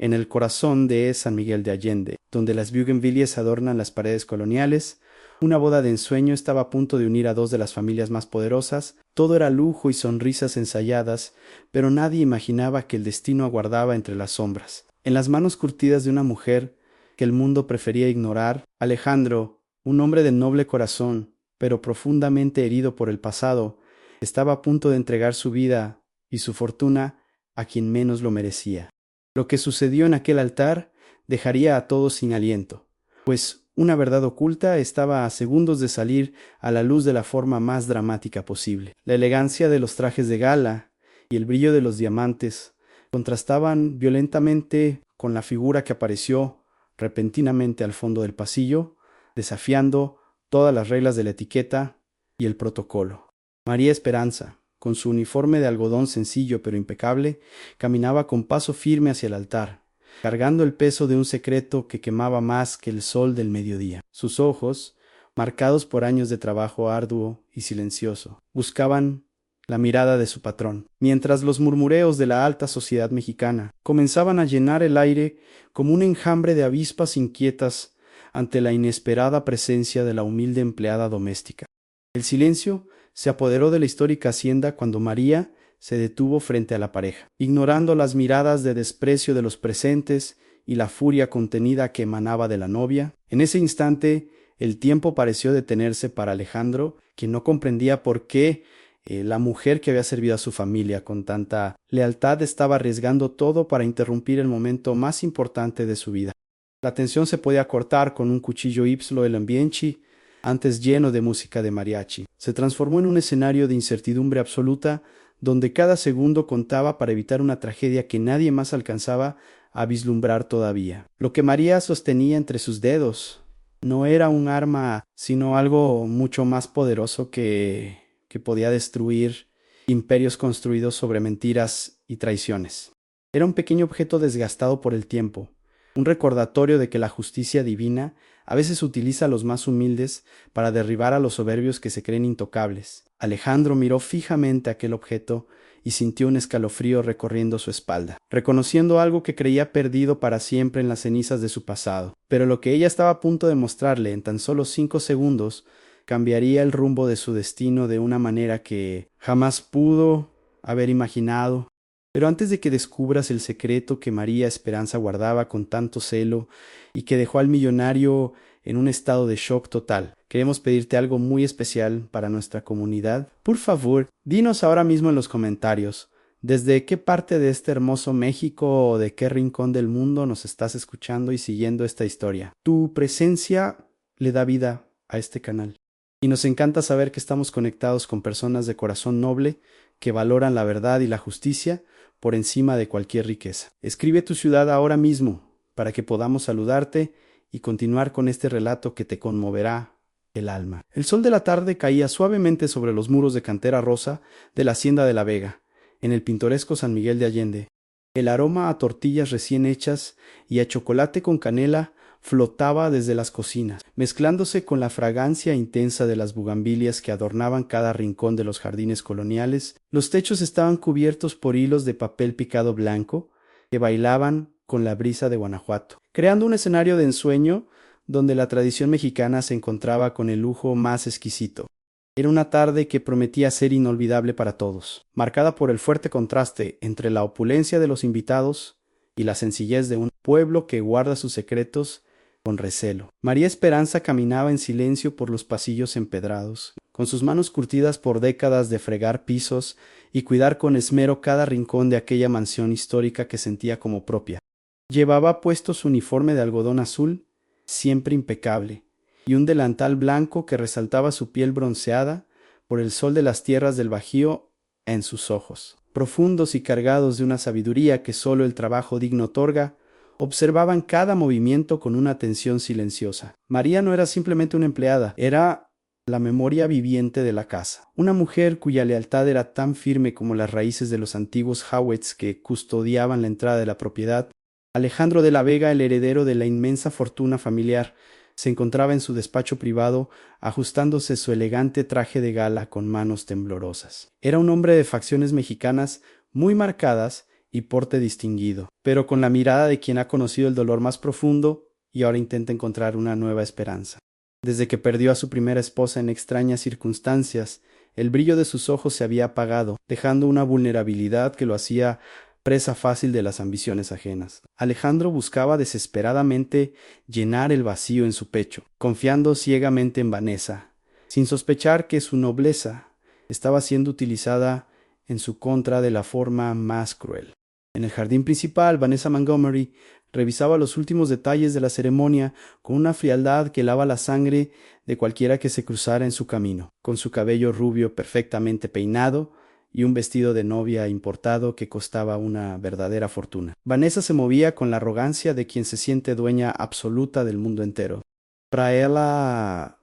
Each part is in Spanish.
en el corazón de San Miguel de Allende, donde las bugambilias adornan las paredes coloniales. Una boda de ensueño estaba a punto de unir a dos de las familias más poderosas. Todo era lujo y sonrisas ensayadas, pero nadie imaginaba que el destino aguardaba entre las sombras. En las manos curtidas de una mujer que el mundo prefería ignorar, Alejandro, un hombre de noble corazón, pero profundamente herido por el pasado, estaba a punto de entregar su vida y su fortuna a quien menos lo merecía. Lo que sucedió en aquel altar dejaría a todos sin aliento, pues una verdad oculta estaba a segundos de salir a la luz de la forma más dramática posible. La elegancia de los trajes de gala y el brillo de los diamantes contrastaban violentamente con la figura que apareció repentinamente al fondo del pasillo, desafiando todas las reglas de la etiqueta y el protocolo. María Esperanza, con su uniforme de algodón sencillo pero impecable, caminaba con paso firme hacia el altar, cargando el peso de un secreto que quemaba más que el sol del mediodía. Sus ojos, marcados por años de trabajo arduo y silencioso, buscaban la mirada de su patrón, mientras los murmureos de la alta sociedad mexicana comenzaban a llenar el aire como un enjambre de avispas inquietas ante la inesperada presencia de la humilde empleada doméstica. El silencio se apoderó de la histórica hacienda cuando María se detuvo frente a la pareja, ignorando las miradas de desprecio de los presentes y la furia contenida que emanaba de la novia. En ese instante, el tiempo pareció detenerse para Alejandro, quien no comprendía por qué la mujer que había servido a su familia con tanta lealtad estaba arriesgando todo para interrumpir el momento más importante de su vida. La tensión se podía cortar con un cuchillo Ipslo el ambienci, antes lleno de música de mariachi. Se transformó en un escenario de incertidumbre absoluta, donde cada segundo contaba para evitar una tragedia que nadie más alcanzaba a vislumbrar todavía. Lo que María sostenía entre sus dedos no era un arma, sino algo mucho más poderoso que podía destruir imperios construidos sobre mentiras y traiciones. Era un pequeño objeto desgastado por el tiempo, un recordatorio de que la justicia divina a veces utiliza a los más humildes para derribar a los soberbios que se creen intocables. Alejandro miró fijamente aquel objeto y sintió un escalofrío recorriendo su espalda, reconociendo algo que creía perdido para siempre en las cenizas de su pasado. Pero lo que ella estaba a punto de mostrarle en tan solo 5 segundos cambiaría el rumbo de su destino de una manera que jamás pudo haber imaginado. Pero antes de que descubras el secreto que María Esperanza guardaba con tanto celo y que dejó al millonario en un estado de shock total, queremos pedirte algo muy especial para nuestra comunidad. Por favor, dinos ahora mismo en los comentarios desde qué parte de este hermoso México o de qué rincón del mundo nos estás escuchando y siguiendo esta historia. Tu presencia le da vida a este canal. Y nos encanta saber que estamos conectados con personas de corazón noble que valoran la verdad y la justicia por encima de cualquier riqueza. Escribe tu ciudad ahora mismo para que podamos saludarte y continuar con este relato que te conmoverá el alma. El sol de la tarde caía suavemente sobre los muros de cantera rosa de la hacienda de La Vega, en el pintoresco San Miguel de Allende. El aroma a tortillas recién hechas y a chocolate con canela flotaba desde las cocinas, mezclándose con la fragancia intensa de las bugambilias que adornaban cada rincón de los jardines coloniales. Los techos estaban cubiertos por hilos de papel picado blanco que bailaban con la brisa de Guanajuato, creando un escenario de ensueño donde la tradición mexicana se encontraba con el lujo más exquisito. Era una tarde que prometía ser inolvidable para todos, marcada por el fuerte contraste entre la opulencia de los invitados y la sencillez de un pueblo que guarda sus secretos con recelo. María Esperanza caminaba en silencio por los pasillos empedrados, con sus manos curtidas por décadas de fregar pisos y cuidar con esmero cada rincón de aquella mansión histórica que sentía como propia. Llevaba puesto su uniforme de algodón azul, siempre impecable, y un delantal blanco que resaltaba su piel bronceada por el sol de las tierras del Bajío en sus ojos. Profundos y cargados de una sabiduría que solo el trabajo digno otorga, observaban cada movimiento con una atención silenciosa. María no era simplemente una empleada, era la memoria viviente de la casa. Una mujer cuya lealtad era tan firme como las raíces de los antiguos Howetts que custodiaban la entrada de la propiedad. Alejandro de la Vega, el heredero de la inmensa fortuna familiar, se encontraba en su despacho privado ajustándose su elegante traje de gala con manos temblorosas. Era un hombre de facciones mexicanas muy marcadas y porte distinguido, pero con la mirada de quien ha conocido el dolor más profundo y ahora intenta encontrar una nueva esperanza. Desde que perdió a su primera esposa en extrañas circunstancias, el brillo de sus ojos se había apagado, dejando una vulnerabilidad que lo hacía presa fácil de las ambiciones ajenas. Alejandro buscaba desesperadamente llenar el vacío en su pecho, confiando ciegamente en Vanessa, sin sospechar que su nobleza estaba siendo utilizada en su contra de la forma más cruel. En el jardín principal, Vanessa Montgomery revisaba los últimos detalles de la ceremonia con una frialdad que helaba la sangre de cualquiera que se cruzara en su camino, con su cabello rubio perfectamente peinado y un vestido de novia importado que costaba una verdadera fortuna. Vanessa se movía con la arrogancia de quien se siente dueña absoluta del mundo entero. Para ella,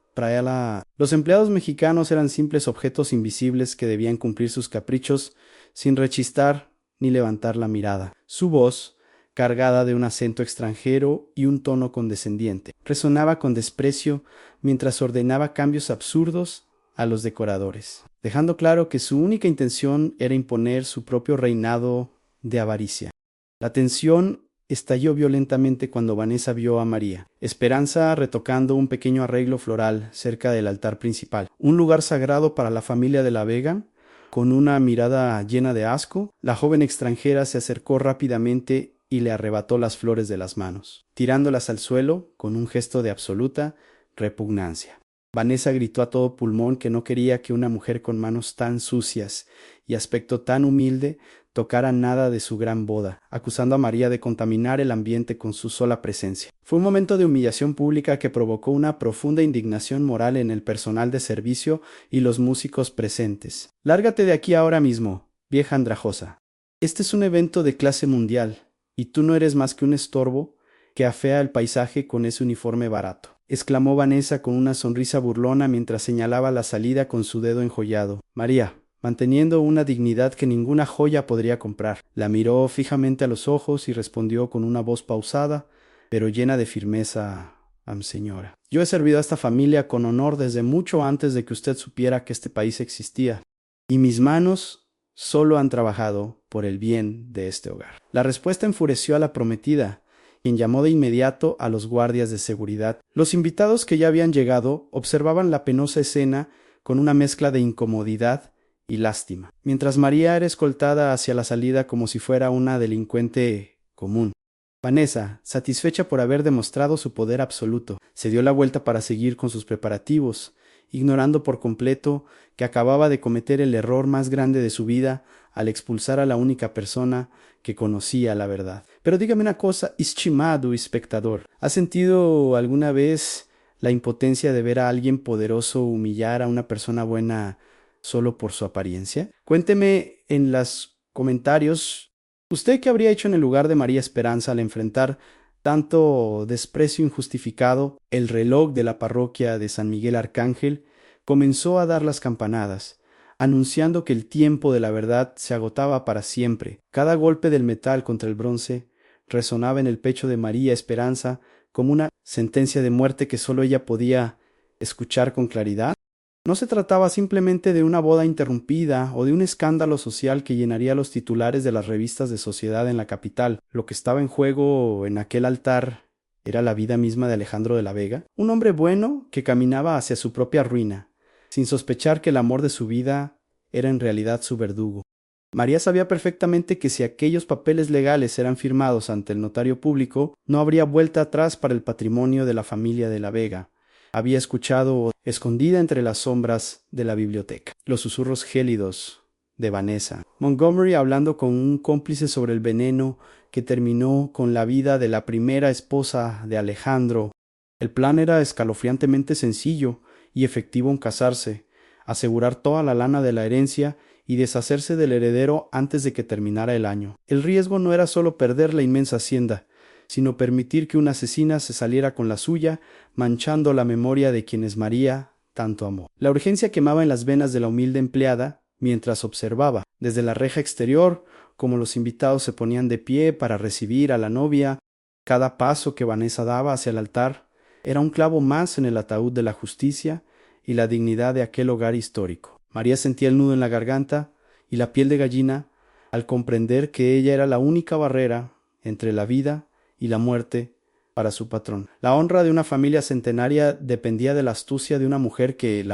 los empleados mexicanos eran simples objetos invisibles que debían cumplir sus caprichos sin rechistar ni levantar la mirada. Su voz, cargada de un acento extranjero y un tono condescendiente, resonaba con desprecio mientras ordenaba cambios absurdos a los decoradores, dejando claro que su única intención era imponer su propio reinado de avaricia. La tensión estalló violentamente cuando Vanessa vio a María Esperanza retocando un pequeño arreglo floral cerca del altar principal, un lugar sagrado para la familia de la Vega. Con una mirada llena de asco, la joven extranjera se acercó rápidamente y le arrebató las flores de las manos, tirándolas al suelo con un gesto de absoluta repugnancia. Vanessa gritó a todo pulmón que no quería que una mujer con manos tan sucias y aspecto tan humilde tocara nada de su gran boda, acusando a María de contaminar el ambiente con su sola presencia. Fue un momento de humillación pública que provocó una profunda indignación moral en el personal de servicio y los músicos presentes. «Lárgate de aquí ahora mismo, vieja andrajosa. Este es un evento de clase mundial, y tú no eres más que un estorbo que afea el paisaje con ese uniforme barato», exclamó Vanessa con una sonrisa burlona mientras señalaba la salida con su dedo enjollado. María, manteniendo una dignidad que ninguna joya podría comprar, la miró fijamente a los ojos y respondió con una voz pausada, pero llena de firmeza: señora, yo he servido a esta familia con honor desde mucho antes de que usted supiera que este país existía, y mis manos solo han trabajado por el bien de este hogar. La respuesta enfureció a la prometida, quien llamó de inmediato a los guardias de seguridad. Los invitados que ya habían llegado observaban la penosa escena con una mezcla de incomodidad y lástima, mientras María era escoltada hacia la salida como si fuera una delincuente común. Vanessa, satisfecha por haber demostrado su poder absoluto, se dio la vuelta para seguir con sus preparativos, ignorando por completo que acababa de cometer el error más grande de su vida al expulsar a la única persona que conocía la verdad. Pero dígame una cosa, estimado espectador, ¿ha sentido alguna vez la impotencia de ver a alguien poderoso humillar a una persona buena solo por su apariencia? Cuénteme en los comentarios, ¿usted qué habría hecho en el lugar de María Esperanza al enfrentar tanto desprecio injustificado? El reloj de la parroquia de San Miguel Arcángel comenzó a dar las campanadas, anunciando que el tiempo de la verdad se agotaba para siempre. Cada golpe del metal contra el bronce resonaba en el pecho de María Esperanza como una sentencia de muerte que solo ella podía escuchar con claridad. No se trataba simplemente de una boda interrumpida o de un escándalo social que llenaría los titulares de las revistas de sociedad en la capital. Lo que estaba en juego en aquel altar era la vida misma de Alejandro de la Vega, un hombre bueno que caminaba hacia su propia ruina, sin sospechar que el amor de su vida era en realidad su verdugo. María sabía perfectamente que si aquellos papeles legales eran firmados ante el notario público, no habría vuelta atrás para el patrimonio de la familia de la Vega. Había escuchado, escondida entre las sombras de la biblioteca, los susurros gélidos de Vanessa Montgomery hablando con un cómplice sobre el veneno que terminó con la vida de la primera esposa de Alejandro. El plan era escalofriantemente sencillo y efectivo en casarse, asegurar toda la lana de la herencia y deshacerse del heredero antes de que terminara el año. El riesgo no era solo perder la inmensa hacienda, sino permitir que una asesina se saliera con la suya, manchando la memoria de quienes María tanto amó. La urgencia quemaba en las venas de la humilde empleada mientras observaba, desde la reja exterior, cómo los invitados se ponían de pie para recibir a la novia. Cada paso que Vanessa daba hacia el altar era un clavo más en el ataúd de la justicia y la dignidad de aquel hogar histórico. María sentía el nudo en la garganta y la piel de gallina al comprender que ella era la única barrera entre la vida y la muerte para su patrón. La honra de una familia centenaria dependía de la astucia de una mujer que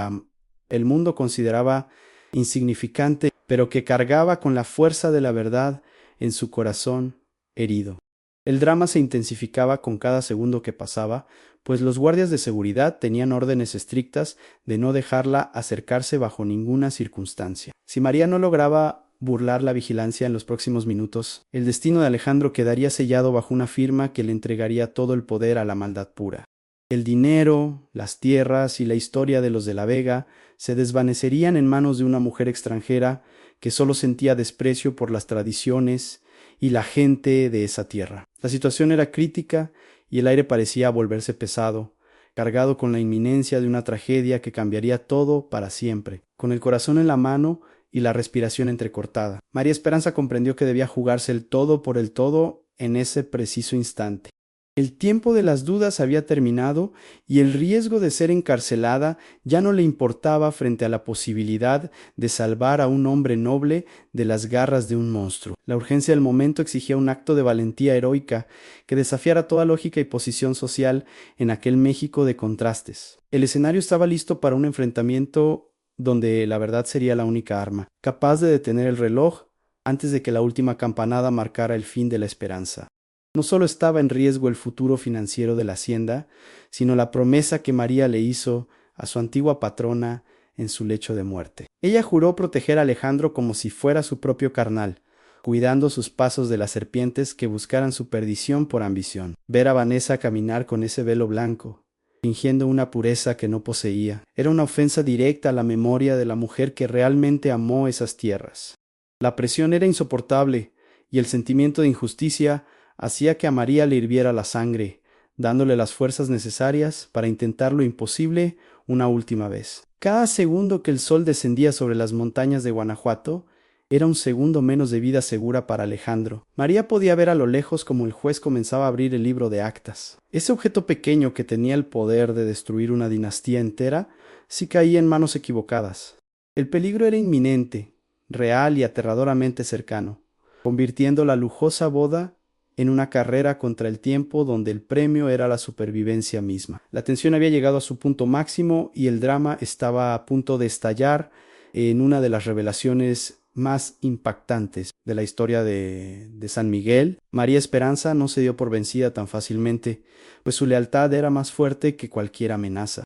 el mundo consideraba insignificante, pero que cargaba con la fuerza de la verdad en su corazón herido. El drama se intensificaba con cada segundo que pasaba, pues los guardias de seguridad tenían órdenes estrictas de no dejarla acercarse bajo ninguna circunstancia. Si María no lograba burlar la vigilancia en los próximos minutos, el destino de Alejandro quedaría sellado bajo una firma que le entregaría todo el poder a la maldad pura. El dinero, las tierras y la historia de los de la Vega se desvanecerían en manos de una mujer extranjera que solo sentía desprecio por las tradiciones y la gente de esa tierra. La situación era crítica y el aire parecía volverse pesado, cargado con la inminencia de una tragedia que cambiaría todo para siempre. Con el corazón en la mano y la respiración entrecortada, María Esperanza comprendió que debía jugarse el todo por el todo en ese preciso instante. El tiempo de las dudas había terminado y el riesgo de ser encarcelada ya no le importaba frente a la posibilidad de salvar a un hombre noble de las garras de un monstruo. La urgencia del momento exigía un acto de valentía heroica que desafiara toda lógica y posición social en aquel México de contrastes. El escenario estaba listo para un enfrentamiento donde la verdad sería la única arma, capaz de detener el reloj antes de que la última campanada marcara el fin de la esperanza. No solo estaba en riesgo el futuro financiero de la hacienda, sino la promesa que María le hizo a su antigua patrona en su lecho de muerte. Ella juró proteger a Alejandro como si fuera su propio carnal, cuidando sus pasos de las serpientes que buscaran su perdición por ambición. Ver a Vanessa caminar con ese velo blanco, fingiendo una pureza que no poseía, era una ofensa directa a la memoria de la mujer que realmente amó esas tierras. La presión era insoportable y el sentimiento de injusticia hacía que a María le hirviera la sangre, dándole las fuerzas necesarias para intentar lo imposible una última vez. Cada segundo que el sol descendía sobre las montañas de Guanajuato era un segundo menos de vida segura para Alejandro. María podía ver a lo lejos como el juez comenzaba a abrir el libro de actas. Ese objeto pequeño que tenía el poder de destruir una dinastía entera, sí caía en manos equivocadas. El peligro era inminente, real y aterradoramente cercano, convirtiendo la lujosa boda en una carrera contra el tiempo donde el premio era la supervivencia misma. La tensión había llegado a su punto máximo y el drama estaba a punto de estallar en una de las revelaciones más impactantes de la historia de San Miguel. María Esperanza no se dio por vencida tan fácilmente, pues su lealtad era más fuerte que cualquier amenaza.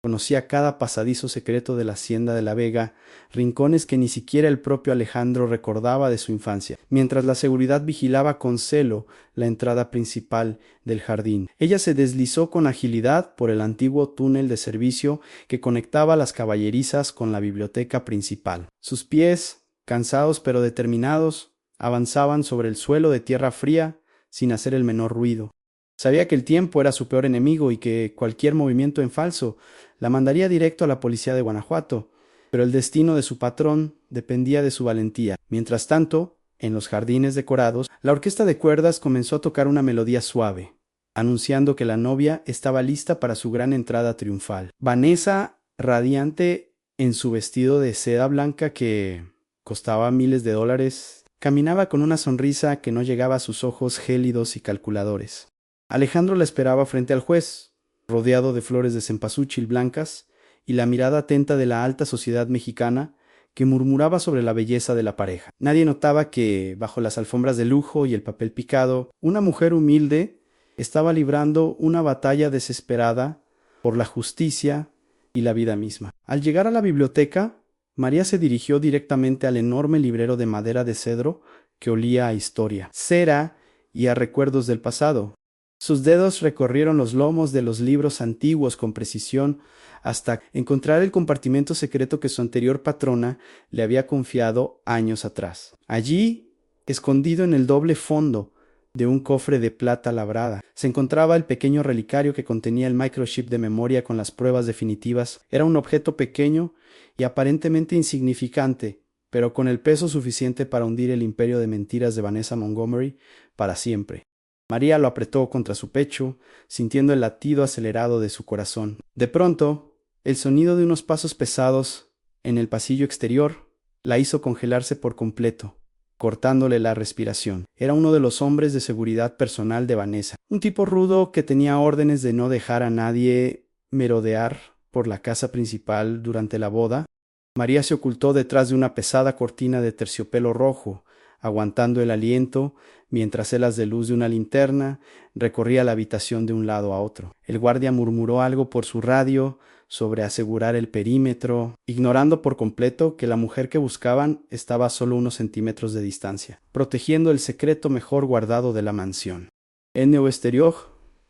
Conocía cada pasadizo secreto de la hacienda de la Vega, rincones que ni siquiera el propio Alejandro recordaba de su infancia, mientras la seguridad vigilaba con celo la entrada principal del jardín. Ella se deslizó con agilidad por el antiguo túnel de servicio que conectaba las caballerizas con la biblioteca principal. Sus pies, cansados pero determinados, avanzaban sobre el suelo de tierra fría sin hacer el menor ruido. Sabía que el tiempo era su peor enemigo y que cualquier movimiento en falso la mandaría directo a la policía de Guanajuato, pero el destino de su patrón dependía de su valentía. Mientras tanto, en los jardines decorados, la orquesta de cuerdas comenzó a tocar una melodía suave, anunciando que la novia estaba lista para su gran entrada triunfal. Vanessa, radiante en su vestido de seda blanca que costaba miles de dólares, caminaba con una sonrisa que no llegaba a sus ojos gélidos y calculadores. Alejandro la esperaba frente al juez, rodeado de flores de cempasúchil blancas y la mirada atenta de la alta sociedad mexicana que murmuraba sobre la belleza de la pareja. Nadie notaba que, bajo las alfombras de lujo y el papel picado, una mujer humilde estaba librando una batalla desesperada por la justicia y la vida misma. Al llegar a la biblioteca, María se dirigió directamente al enorme librero de madera de cedro que olía a historia, cera y a recuerdos del pasado. Sus dedos recorrieron los lomos de los libros antiguos con precisión hasta encontrar el compartimento secreto que su anterior patrona le había confiado años atrás. Allí, escondido en el doble fondo de un cofre de plata labrada, se encontraba el pequeño relicario que contenía el microchip de memoria con las pruebas definitivas. Era un objeto pequeño y aparentemente insignificante, pero con el peso suficiente para hundir el imperio de mentiras de Vanessa Montgomery para siempre. María lo apretó contra su pecho, sintiendo el latido acelerado de su corazón. De pronto, el sonido de unos pasos pesados en el pasillo exterior la hizo congelarse por completo. cortándole la respiración. Era uno de los hombres de seguridad personal de Vanessa, un tipo rudo que tenía órdenes de no dejar a nadie merodear por la casa principal durante la boda. María se ocultó detrás de una pesada cortina de terciopelo rojo, aguantando el aliento, mientras el haz de luz de una linterna recorría la habitación de un lado a otro. El guardia murmuró algo por su radio sobre asegurar el perímetro, ignorando por completo que la mujer que buscaban estaba a solo unos centímetros de distancia, protegiendo el secreto mejor guardado de la mansión. En Neo Exterior,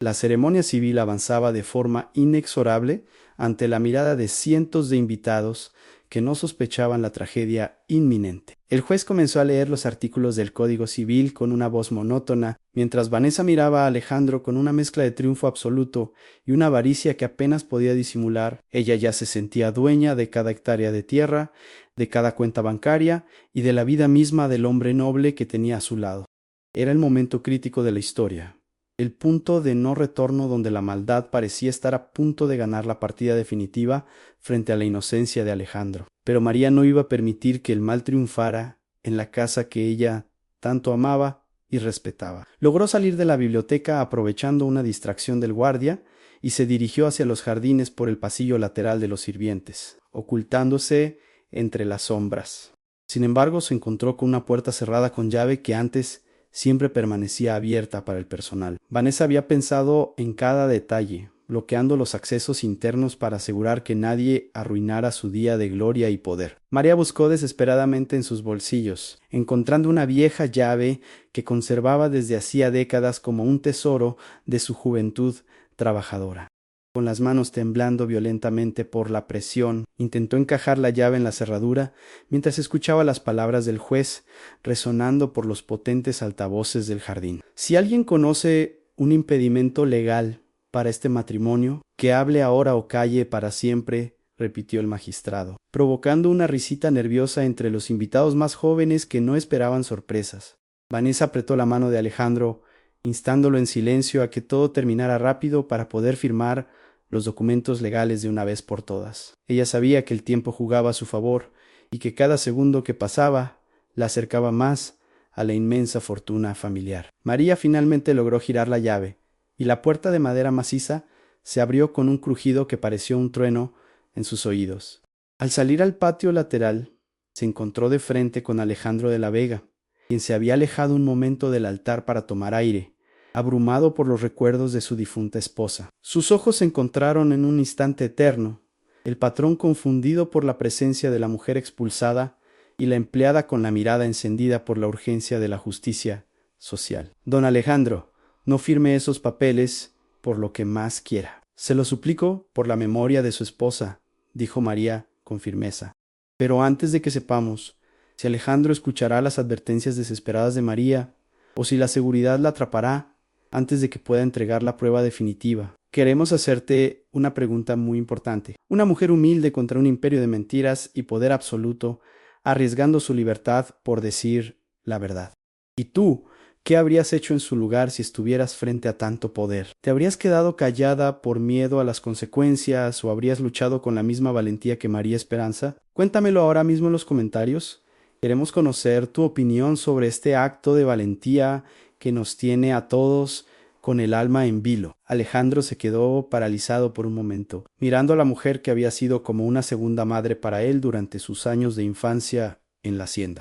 la ceremonia civil avanzaba de forma inexorable ante la mirada de cientos de invitados que no sospechaban la tragedia inminente. El juez comenzó a leer los artículos del Código Civil con una voz monótona, mientras Vanessa miraba a Alejandro con una mezcla de triunfo absoluto y una avaricia que apenas podía disimular. Ella ya se sentía dueña de cada hectárea de tierra, de cada cuenta bancaria y de la vida misma del hombre noble que tenía a su lado. Era el momento crítico de la historia, el punto de no retorno donde la maldad parecía estar a punto de ganar la partida definitiva frente a la inocencia de Alejandro. Pero María no iba a permitir que el mal triunfara en la casa que ella tanto amaba y respetaba. Logró salir de la biblioteca aprovechando una distracción del guardia y se dirigió hacia los jardines por el pasillo lateral de los sirvientes, ocultándose entre las sombras. Sin embargo, se encontró con una puerta cerrada con llave que antes siempre permanecía abierta para el personal. Vanessa había pensado en cada detalle, bloqueando los accesos internos para asegurar que nadie arruinara su día de gloria y poder. María buscó desesperadamente en sus bolsillos, encontrando una vieja llave que conservaba desde hacía décadas como un tesoro de su juventud trabajadora. Con las manos temblando violentamente por la presión, intentó encajar la llave en la cerradura mientras escuchaba las palabras del juez resonando por los potentes altavoces del jardín. Si alguien conoce un impedimento legal para este matrimonio, que hable ahora o calle para siempre, repitió el magistrado, provocando una risita nerviosa entre los invitados más jóvenes que no esperaban sorpresas. Vanessa apretó la mano de Alejandro, instándolo en silencio a que todo terminara rápido para poder firmar los documentos legales de una vez por todas. Ella sabía que el tiempo jugaba a su favor y que cada segundo que pasaba la acercaba más a la inmensa fortuna familiar. María finalmente logró girar la llave y la puerta de madera maciza se abrió con un crujido que pareció un trueno en sus oídos. Al salir al patio lateral, se encontró de frente con Alejandro de la Vega, quien se había alejado un momento del altar para tomar aire, abrumado por los recuerdos de su difunta esposa. Sus ojos se encontraron en un instante eterno, el patrón confundido por la presencia de la mujer expulsada y la empleada con la mirada encendida por la urgencia de la justicia social. Don Alejandro, no firme esos papeles por lo que más quiera. Se lo suplico por la memoria de su esposa, dijo María con firmeza. Pero antes de que sepamos si Alejandro escuchará las advertencias desesperadas de María o si la seguridad la atrapará antes de que pueda entregar la prueba definitiva, queremos hacerte una pregunta muy importante. Una mujer humilde contra un imperio de mentiras y poder absoluto, arriesgando su libertad por decir la verdad. ¿Y tú, qué habrías hecho en su lugar si estuvieras frente a tanto poder? ¿Te habrías quedado callada por miedo a las consecuencias o habrías luchado con la misma valentía que María Esperanza? Cuéntamelo ahora mismo en los comentarios. Queremos conocer tu opinión sobre este acto de valentía que nos tiene a todos con el alma en vilo. Alejandro se quedó paralizado por un momento, mirando a la mujer que había sido como una segunda madre para él durante sus años de infancia en la hacienda.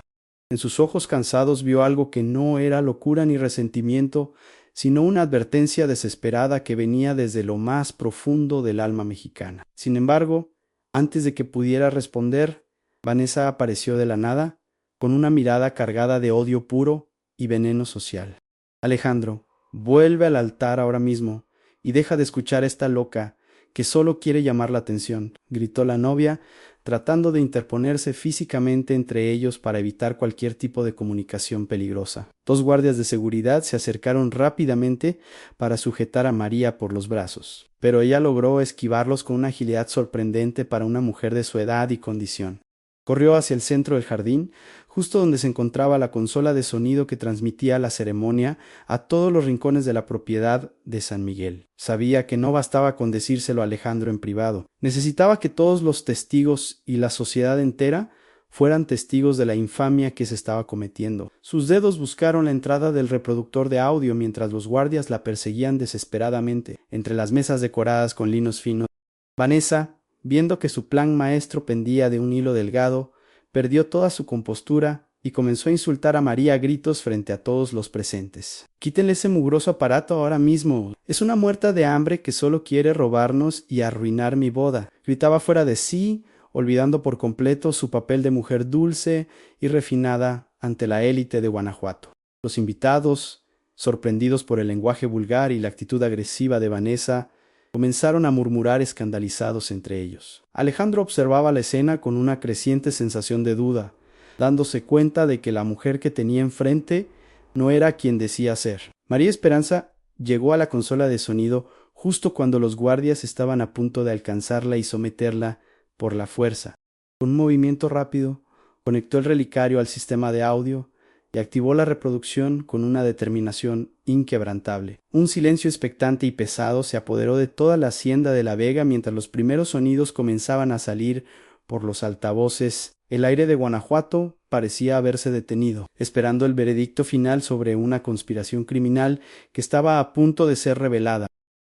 En sus ojos cansados vio algo que no era locura ni resentimiento, sino una advertencia desesperada que venía desde lo más profundo del alma mexicana. Sin embargo, antes de que pudiera responder, Vanessa apareció de la nada, con una mirada cargada de odio puro y veneno social. Alejandro, vuelve al altar ahora mismo y deja de escuchar a esta loca que solo quiere llamar la atención, gritó la novia, tratando de interponerse físicamente entre ellos para evitar cualquier tipo de comunicación peligrosa. Dos guardias de seguridad se acercaron rápidamente para sujetar a María por los brazos, pero ella logró esquivarlos con una agilidad sorprendente para una mujer de su edad y condición. Corrió hacia el centro del jardín, justo donde se encontraba la consola de sonido que transmitía la ceremonia a todos los rincones de la propiedad de San Miguel. Sabía que no bastaba con decírselo a Alejandro en privado. Necesitaba que todos los testigos y la sociedad entera fueran testigos de la infamia que se estaba cometiendo. Sus dedos buscaron la entrada del reproductor de audio mientras los guardias la perseguían desesperadamente entre las mesas decoradas con linos finos. Vanessa, viendo que su plan maestro pendía de un hilo delgado, perdió toda su compostura y comenzó a insultar a María a gritos frente a todos los presentes. «Quítenle ese mugroso aparato ahora mismo. Es una muerta de hambre que solo quiere robarnos y arruinar mi boda», gritaba fuera de sí, olvidando por completo su papel de mujer dulce y refinada ante la élite de Guanajuato. Los invitados, sorprendidos por el lenguaje vulgar y la actitud agresiva de Vanessa, comenzaron a murmurar escandalizados entre ellos. Alejandro observaba la escena con una creciente sensación de duda, dándose cuenta de que la mujer que tenía enfrente no era quien decía ser. María Esperanza llegó a la consola de sonido justo cuando los guardias estaban a punto de alcanzarla y someterla por la fuerza. Con un movimiento rápido, conectó el relicario al sistema de audio y activó la reproducción con una determinación inquebrantable. Un silencio expectante y pesado se apoderó de toda la hacienda de la Vega mientras los primeros sonidos comenzaban a salir por los altavoces. El aire de Guanajuato parecía haberse detenido, esperando el veredicto final sobre una conspiración criminal que estaba a punto de ser revelada.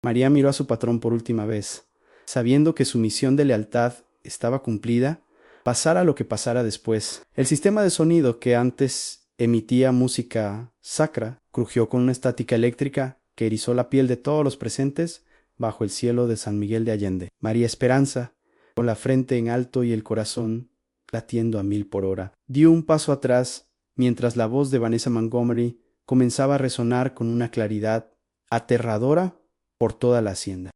María miró a su patrón por última vez, sabiendo que su misión de lealtad estaba cumplida, pasara lo que pasara después. El sistema de sonido que antes emitía música sacra crujió con una estática eléctrica que erizó la piel de todos los presentes bajo el cielo de San Miguel de Allende. María Esperanza, con la frente en alto y el corazón latiendo a 1000 por hora, dio un paso atrás mientras la voz de Vanessa Montgomery comenzaba a resonar con una claridad aterradora por toda la hacienda.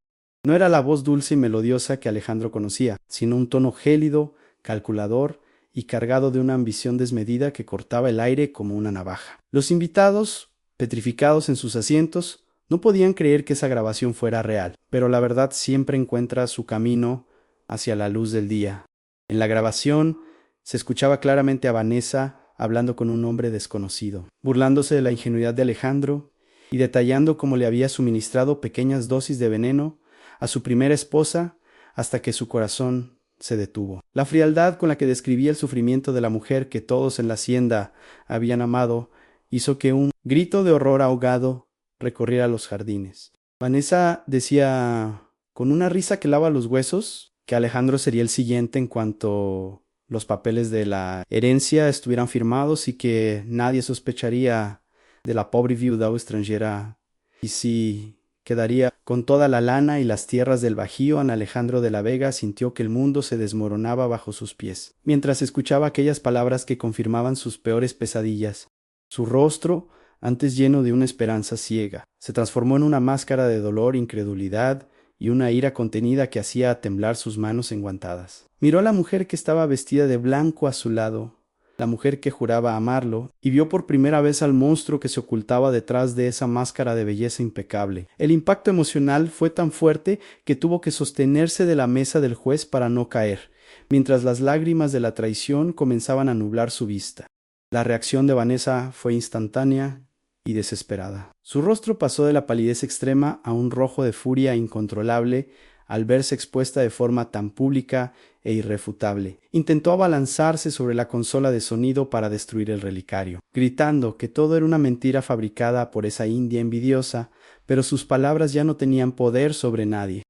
No era la voz dulce y melodiosa que Alejandro conocía, sino un tono gélido, calculador y cargado de una ambición desmedida que cortaba el aire como una navaja. Los invitados, petrificados en sus asientos, no podían creer que esa grabación fuera real, pero la verdad siempre encuentra su camino hacia la luz del día. En la grabación se escuchaba claramente a Vanessa hablando con un hombre desconocido, burlándose de la ingenuidad de Alejandro y detallando cómo le había suministrado pequeñas dosis de veneno a su primera esposa hasta que su corazón se detuvo. La frialdad con la que describía el sufrimiento de la mujer que todos en la hacienda habían amado hizo que un grito de horror ahogado recorriera los jardines. Vanessa decía con una risa que lava los huesos que Alejandro sería el siguiente en cuanto los papeles de la herencia estuvieran firmados y que nadie sospecharía de la pobre viuda o extranjera y si quedaría con toda la lana y las tierras del Bajío. Ana Alejandro de la Vega sintió que el mundo se desmoronaba bajo sus pies, mientras escuchaba aquellas palabras que confirmaban sus peores pesadillas. Su rostro, antes lleno de una esperanza ciega, se transformó en una máscara de dolor, incredulidad y una ira contenida que hacía temblar sus manos enguantadas. Miró a la mujer que estaba vestida de blanco a su lado, la mujer que juraba amarlo, y vio por primera vez al monstruo que se ocultaba detrás de esa máscara de belleza impecable. El impacto emocional fue tan fuerte que tuvo que sostenerse de la mesa del juez para no caer, mientras las lágrimas de la traición comenzaban a nublar su vista. La reacción de Vanessa fue instantánea y desesperada. Su rostro pasó de la palidez extrema a un rojo de furia incontrolable al verse expuesta de forma tan pública e irrefutable. Intentó abalanzarse sobre la consola de sonido para destruir el relicario, gritando que todo era una mentira fabricada por esa india envidiosa, pero sus palabras ya no tenían poder sobre nadie.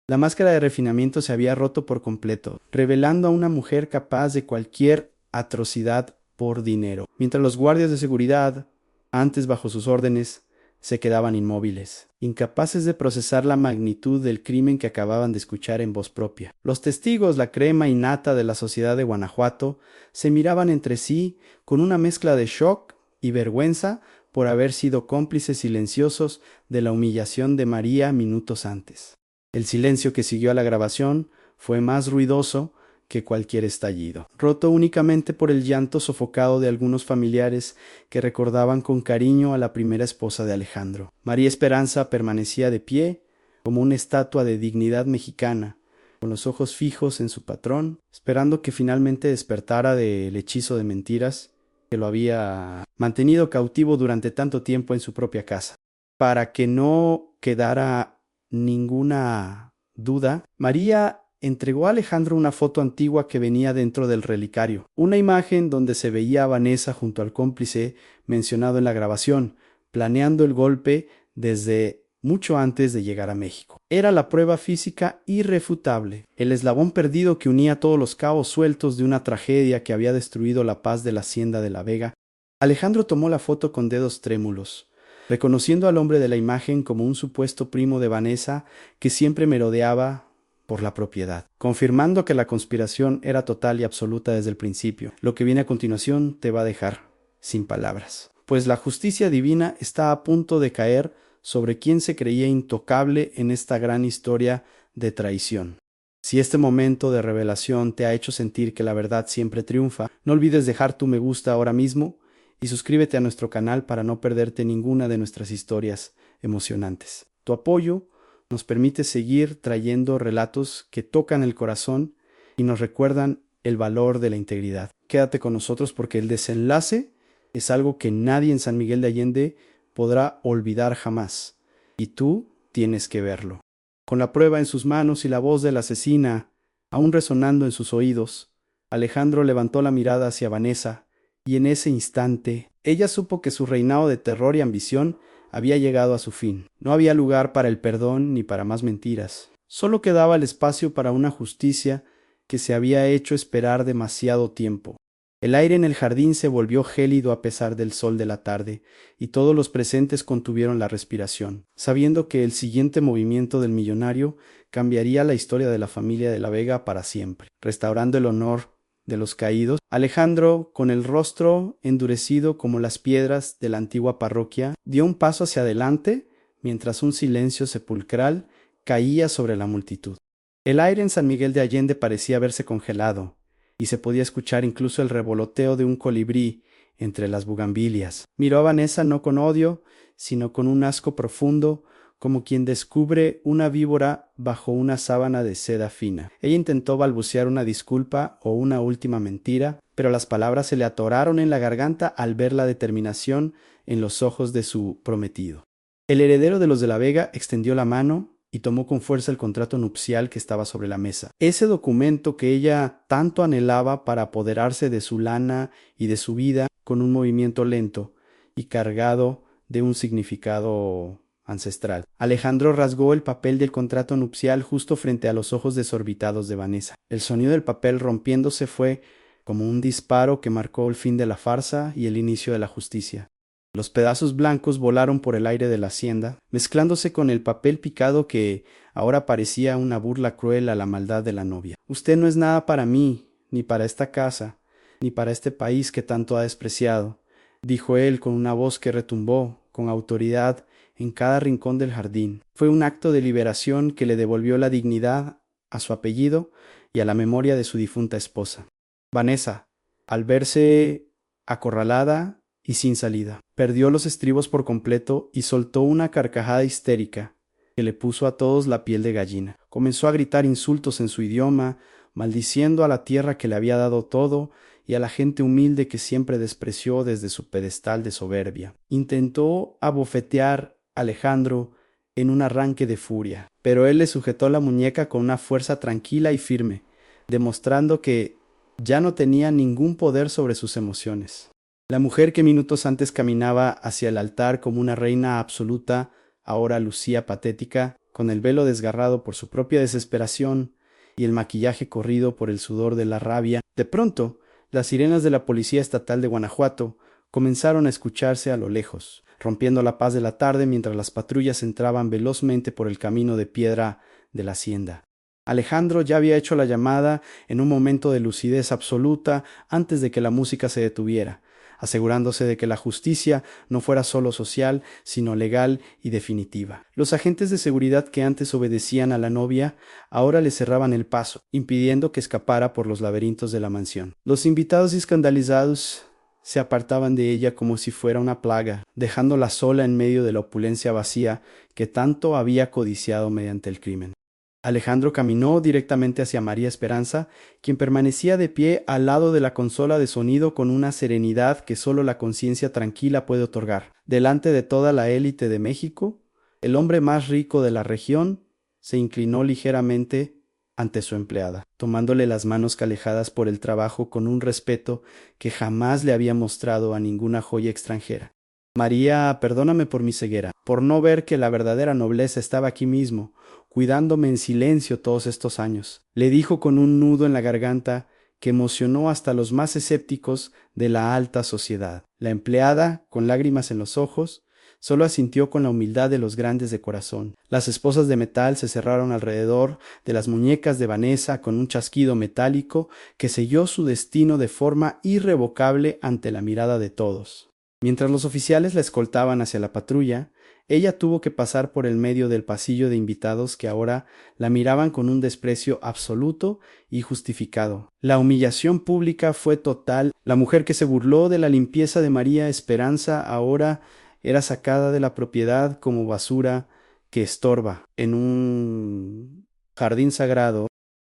La máscara de refinamiento se había roto por completo, revelando a una mujer capaz de cualquier atrocidad por dinero, mientras los guardias de seguridad, antes bajo sus órdenes, se quedaban inmóviles, incapaces de procesar la magnitud del crimen que acababan de escuchar en voz propia. Los testigos, la crema innata de la sociedad de Guanajuato, se miraban entre sí con una mezcla de shock y vergüenza por haber sido cómplices silenciosos de la humillación de María minutos antes. El silencio que siguió a la grabación fue más ruidoso que cualquier estallido, roto únicamente por el llanto sofocado de algunos familiares que recordaban con cariño a la primera esposa de Alejandro. María Esperanza permanecía de pie como una estatua de dignidad mexicana, con los ojos fijos en su patrón, esperando que finalmente despertara del hechizo de mentiras que lo había mantenido cautivo durante tanto tiempo en su propia casa. Para que no quedara ninguna duda, María entregó a Alejandro una foto antigua que venía dentro del relicario, una imagen donde se veía a Vanessa junto al cómplice mencionado en la grabación, planeando el golpe desde mucho antes de llegar a México. Era la prueba física irrefutable, el eslabón perdido que unía todos los cabos sueltos de una tragedia que había destruido la paz de la hacienda de La Vega. Alejandro tomó la foto con dedos trémulos, reconociendo al hombre de la imagen como un supuesto primo de Vanessa que siempre merodeaba por la propiedad, confirmando que la conspiración era total y absoluta desde el principio. Lo que viene a continuación te va a dejar sin palabras, pues la justicia divina está a punto de caer sobre quien se creía intocable en esta gran historia de traición. Si este momento de revelación te ha hecho sentir que la verdad siempre triunfa, no olvides dejar tu me gusta ahora mismo y suscríbete a nuestro canal para no perderte ninguna de nuestras historias emocionantes. Tu apoyo nos permite seguir trayendo relatos que tocan el corazón y nos recuerdan el valor de la integridad. Quédate con nosotros porque el desenlace es algo que nadie en San Miguel de Allende podrá olvidar jamás, y tú tienes que verlo. Con la prueba en sus manos y la voz de la asesina aún resonando en sus oídos, Alejandro levantó la mirada hacia Vanessa, y en ese instante ella supo que su reinado de terror y ambición había llegado a su fin. No había lugar para el perdón ni para más mentiras. Solo quedaba el espacio para una justicia que se había hecho esperar demasiado tiempo. El aire en el jardín se volvió gélido a pesar del sol de la tarde, y todos los presentes contuvieron la respiración, sabiendo que el siguiente movimiento del millonario cambiaría la historia de la familia de La Vega para siempre, restaurando el honor de los caídos. Alejandro, con el rostro endurecido como las piedras de la antigua parroquia, dio un paso hacia adelante mientras un silencio sepulcral caía sobre la multitud. El aire en San Miguel de Allende parecía haberse congelado, y se podía escuchar incluso el revoloteo de un colibrí entre las bugambilias. Miró a Vanessa no con odio, sino con un asco profundo, como quien descubre una víbora bajo una sábana de seda fina. Ella intentó balbucear una disculpa o una última mentira, pero las palabras se le atoraron en la garganta al ver la determinación en los ojos de su prometido. El heredero de los de La Vega extendió la mano y tomó con fuerza el contrato nupcial que estaba sobre la mesa. Ese documento que ella tanto anhelaba para apoderarse de su lana y de su vida, con un movimiento lento y cargado de un significado ancestral. Alejandro rasgó el papel del contrato nupcial justo frente a los ojos desorbitados de Vanessa. El sonido del papel rompiéndose fue como un disparo que marcó el fin de la farsa y el inicio de la justicia. Los pedazos blancos volaron por el aire de la hacienda, mezclándose con el papel picado que ahora parecía una burla cruel a la maldad de la novia. Usted no es nada para mí, ni para esta casa, ni para este país que tanto ha despreciado, dijo él con una voz que retumbó con autoridad en cada rincón del jardín. Fue un acto de liberación que le devolvió la dignidad a su apellido y a la memoria de su difunta esposa. Vanessa, al verse acorralada y sin salida, perdió los estribos por completo y soltó una carcajada histérica que le puso a todos la piel de gallina. Comenzó a gritar insultos en su idioma, maldiciendo a la tierra que le había dado todo y a la gente humilde que siempre despreció desde su pedestal de soberbia. Intentó abofetear a Alejandro en un arranque de furia, pero él le sujetó la muñeca con una fuerza tranquila y firme, demostrando que ya no tenía ningún poder sobre sus emociones. La mujer que minutos antes caminaba hacia el altar como una reina absoluta, ahora lucía patética, con el velo desgarrado por su propia desesperación y el maquillaje corrido por el sudor de la rabia. De pronto, las sirenas de la Policía Estatal de Guanajuato comenzaron a escucharse a lo lejos, rompiendo la paz de la tarde mientras las patrullas entraban velozmente por el camino de piedra de la hacienda. Alejandro ya había hecho la llamada en un momento de lucidez absoluta antes de que la música se detuviera, asegurándose de que la justicia no fuera solo social, sino legal y definitiva. Los agentes de seguridad que antes obedecían a la novia, ahora le cerraban el paso, impidiendo que escapara por los laberintos de la mansión. Los invitados escandalizados se apartaban de ella como si fuera una plaga, dejándola sola en medio de la opulencia vacía que tanto había codiciado mediante el crimen. Alejandro caminó directamente hacia María Esperanza, quien permanecía de pie al lado de la consola de sonido con una serenidad que solo la conciencia tranquila puede otorgar. Delante de toda la élite de México, el hombre más rico de la región se inclinó ligeramente ante su empleada, tomándole las manos calejadas por el trabajo con un respeto que jamás le había mostrado a ninguna joya extranjera. María, perdóname por mi ceguera, por no ver que la verdadera nobleza estaba aquí mismo, cuidándome en silencio todos estos años, le dijo con un nudo en la garganta que emocionó hasta los más escépticos de la alta sociedad. La empleada, con lágrimas en los ojos, solo asintió con la humildad de los grandes de corazón. Las esposas de metal se cerraron alrededor de las muñecas de Vanessa con un chasquido metálico que selló su destino de forma irrevocable ante la mirada de todos. Mientras los oficiales la escoltaban hacia la patrulla, ella tuvo que pasar por el medio del pasillo de invitados que ahora la miraban con un desprecio absoluto y justificado. La humillación pública fue total. La mujer que se burló de la limpieza de María Esperanza ahora era sacada de la propiedad como basura que estorba en un jardín sagrado.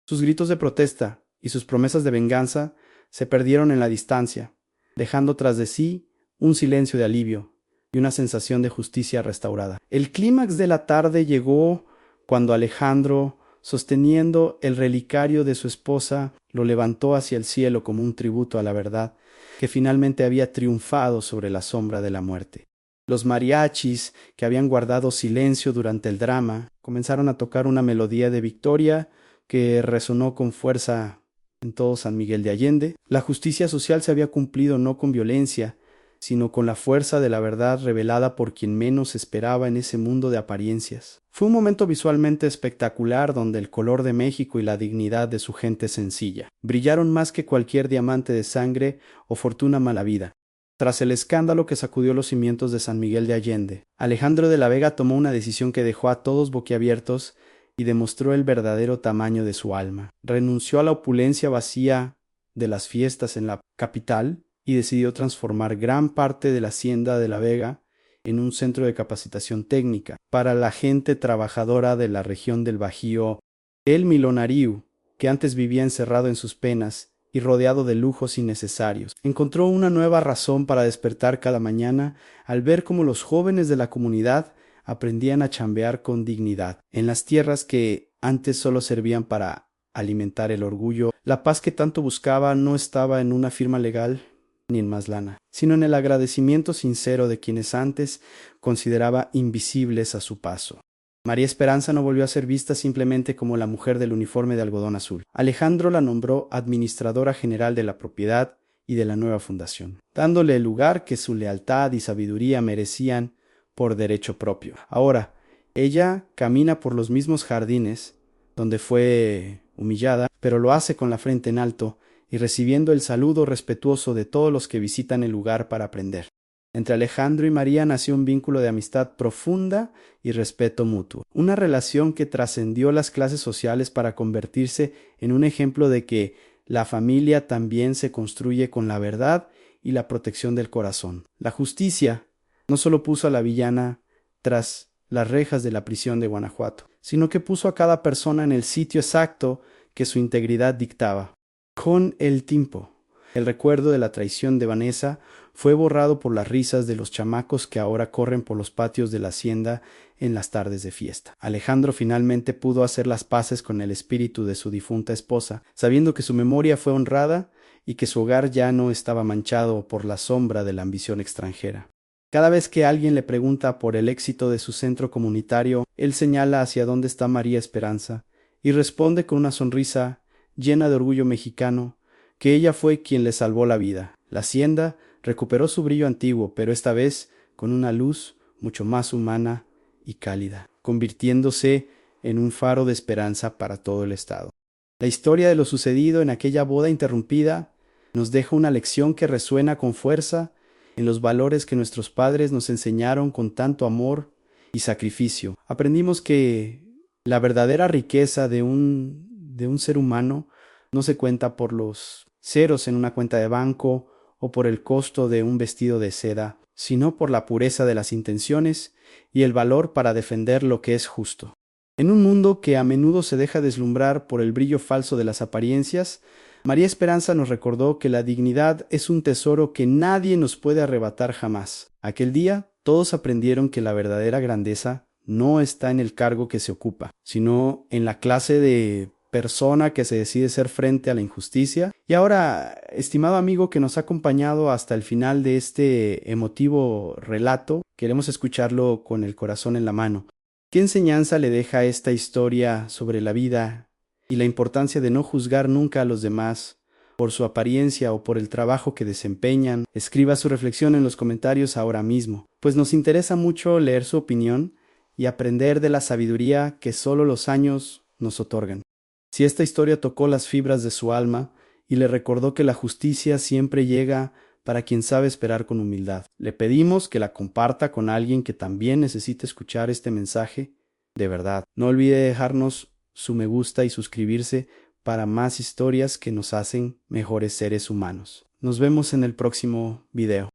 Sus gritos de protesta y sus promesas de venganza se perdieron en la distancia, dejando tras de sí un silencio de alivio y una sensación de justicia restaurada. El clímax de la tarde llegó cuando Alejandro, sosteniendo el relicario de su esposa, lo levantó hacia el cielo como un tributo a la verdad que finalmente había triunfado sobre la sombra de la muerte. Los mariachis, que habían guardado silencio durante el drama, comenzaron a tocar una melodía de victoria que resonó con fuerza en todo San Miguel de Allende. La justicia social se había cumplido no con violencia, sino con la fuerza de la verdad revelada por quien menos esperaba en ese mundo de apariencias. Fue un momento visualmente espectacular donde el color de México y la dignidad de su gente sencilla brillaron más que cualquier diamante de sangre o fortuna malavida. Tras el escándalo que sacudió los cimientos de San Miguel de Allende, Alejandro de la Vega tomó una decisión que dejó a todos boquiabiertos y demostró el verdadero tamaño de su alma. Renunció a la opulencia vacía de las fiestas en la capital y decidió transformar gran parte de la hacienda de La Vega en un centro de capacitación técnica para la gente trabajadora de la región del Bajío. El milonariu, que antes vivía encerrado en sus penas y rodeado de lujos innecesarios, encontró una nueva razón para despertar cada mañana al ver cómo los jóvenes de la comunidad aprendían a chambear con dignidad en las tierras que antes solo servían para alimentar el orgullo. La paz que tanto buscaba no estaba en una firma legal ni en más lana, sino en el agradecimiento sincero de quienes antes consideraba invisibles a su paso. María Esperanza no volvió a ser vista simplemente como la mujer del uniforme de algodón azul. Alejandro la nombró administradora general de la propiedad y de la nueva fundación, dándole el lugar que su lealtad y sabiduría merecían por derecho propio. Ahora, ella camina por los mismos jardines donde fue humillada, pero lo hace con la frente en alto y recibiendo el saludo respetuoso de todos los que visitan el lugar para aprender. Entre Alejandro y María nació un vínculo de amistad profunda y respeto mutuo, una relación que trascendió las clases sociales para convertirse en un ejemplo de que la familia también se construye con la verdad y la protección del corazón. La justicia no solo puso a la villana tras las rejas de la prisión de Guanajuato, sino que puso a cada persona en el sitio exacto que su integridad dictaba. Con el tiempo, el recuerdo de la traición de Vanessa fue borrado por las risas de los chamacos que ahora corren por los patios de la hacienda en las tardes de fiesta. Alejandro finalmente pudo hacer las paces con el espíritu de su difunta esposa, sabiendo que su memoria fue honrada y que su hogar ya no estaba manchado por la sombra de la ambición extranjera. Cada vez que alguien le pregunta por el éxito de su centro comunitario, él señala hacia dónde está María Esperanza y responde con una sonrisa llena de orgullo mexicano, que ella fue quien le salvó la vida. La hacienda recuperó su brillo antiguo, pero esta vez con una luz mucho más humana y cálida, convirtiéndose en un faro de esperanza para todo el estado. La historia de lo sucedido en aquella boda interrumpida nos deja una lección que resuena con fuerza en los valores que nuestros padres nos enseñaron con tanto amor y sacrificio. Aprendimos que la verdadera riqueza de un ser humano no se cuenta por los ceros en una cuenta de banco o por el costo de un vestido de seda, sino por la pureza de las intenciones y el valor para defender lo que es justo. En un mundo que a menudo se deja deslumbrar por el brillo falso de las apariencias, María Esperanza nos recordó que la dignidad es un tesoro que nadie nos puede arrebatar jamás. Aquel día todos aprendieron que la verdadera grandeza no está en el cargo que se ocupa, sino en la clase de persona que se decide ser frente a la injusticia. Y ahora, estimado amigo que nos ha acompañado hasta el final de este emotivo relato, queremos escucharlo con el corazón en la mano. ¿Qué enseñanza le deja esta historia sobre la vida y la importancia de no juzgar nunca a los demás por su apariencia o por el trabajo que desempeñan? Escriba su reflexión en los comentarios ahora mismo, pues nos interesa mucho leer su opinión y aprender de la sabiduría que solo los años nos otorgan. Si esta historia tocó las fibras de su alma y le recordó que la justicia siempre llega para quien sabe esperar con humildad, le pedimos que la comparta con alguien que también necesite escuchar este mensaje de verdad. No olvide dejarnos su me gusta y suscribirse para más historias que nos hacen mejores seres humanos. Nos vemos en el próximo video.